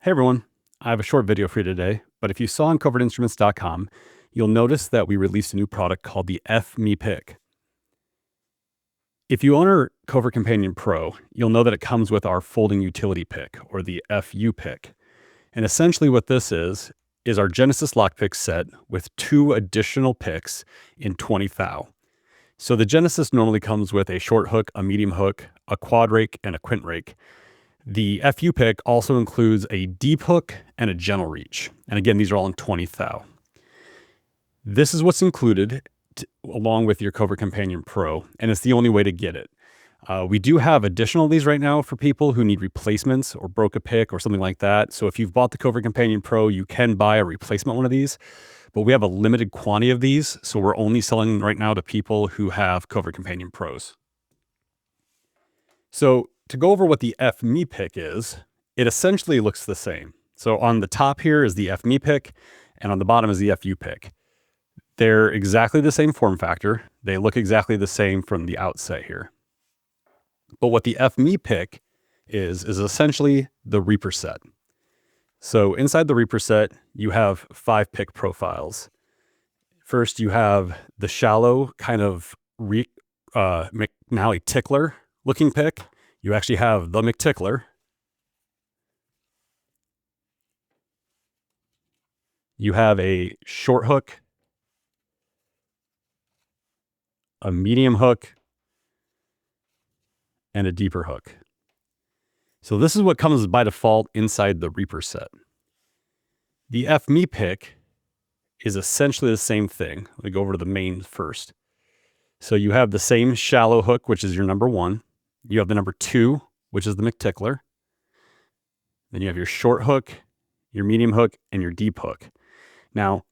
Hey everyone, I have a short video for you today, but if you saw on covertinstruments.com, you'll notice that we released a new product called the FMe Pick. If you own our Covert Companion Pro, you'll know that it comes with our folding utility pick, or the FU pick. And essentially what this is our Genesis lockpick set with 2 additional picks in 20 thou. So the Genesis normally comes with a short hook, a medium hook, a quad rake, and a quint rake. The FU pick also includes a deep hook and a gentle reach. And again, these are all in 20 thou. This is what's included along with your Covert Companion Pro, and it's the only way to get it. We do have additional of these right now for people who need replacements or broke a pick or something like that. So if you've bought the Covert Companion Pro, you can buy a replacement one of these, but we have a limited quantity of these. So we're only selling right now to people who have Covert Companion Pros. So to go over what the FMe pick is, it essentially looks the same. So on the top here is the FMe pick, and on the bottom is the FU pick. They're exactly the same form factor. They look exactly the same from the outset here. But what the FMe pick is essentially the Reaper set. So inside the Reaper set, you have 5 pick profiles. First, you have the shallow kind of McNally tickler looking pick. You actually have the McTickler. You have a short hook, a medium hook, and a deeper hook. So this is what comes by default inside the Reaper set. The FMe pick is essentially the same thing. Let me go over to the main first. So you have the same shallow hook, which is your number 1. You have the number 2, which is the McTickler. Then you have your short hook, your medium hook, and your deep hook. Now,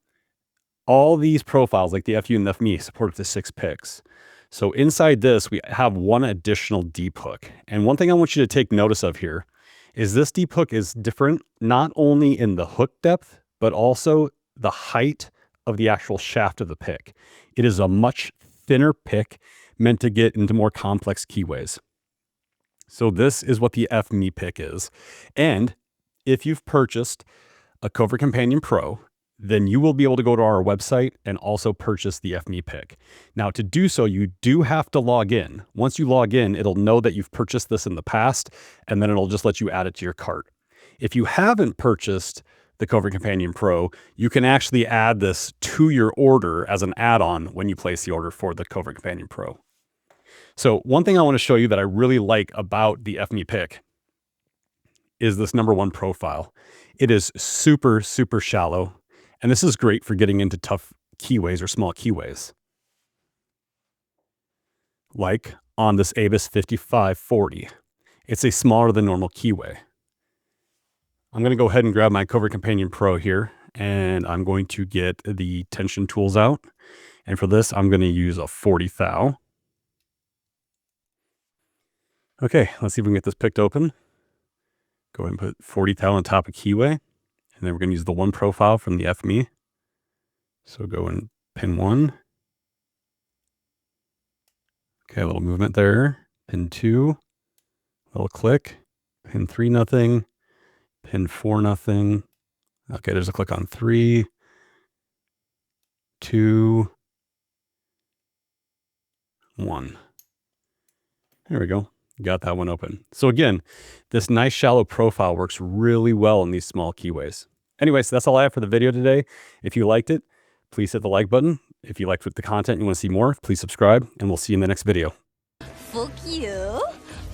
all these profiles, like the FU and the FMe, support up to 6 picks. So inside this, we have 1 additional deep hook. And one thing I want you to take notice of here is this deep hook is different, not only in the hook depth, but also the height of the actual shaft of the pick. It is a much thinner pick meant to get into more complex keyways. So this is what the FMe pick is. And if you've purchased a Covert Companion Pro, then you will be able to go to our website and also purchase the FMe pick. Now, to do so, you do have to log in. Once you log in, it'll know that you've purchased this in the past, and then it'll just let you add it to your cart. If you haven't purchased the Covert Companion Pro, you can actually add this to your order as an add-on when you place the order for the Covert Companion Pro. So one thing I want to show you that I really like about the FMe pick is this number 1 profile. It is super, super shallow. And this is great for getting into tough keyways or small keyways. Like on this Abus 5540. It's a smaller than normal keyway. I'm going to go ahead and grab my Covert Companion Pro here, and I'm going to get the tension tools out. And for this, I'm going to use a 40 thou. Okay, let's see if we can get this picked open. Go ahead and put 40 thou on top of keyway. And then we're going to use the 1 profile from the FMe. So go and pin 1. Okay, a little movement there. Pin 2. Little click. Pin 3, nothing. Pin 4, nothing. Okay, there's a click on 3. 2. 1. There we go. Got that one open. So again, this nice shallow profile works really well in these small keyways. Anyways, that's all I have for the video today. If you liked it, please hit the like button. If you liked the content and you want to see more, please subscribe, and we'll see you in the next video. Fuck you.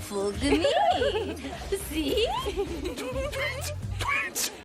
Fuck me. See?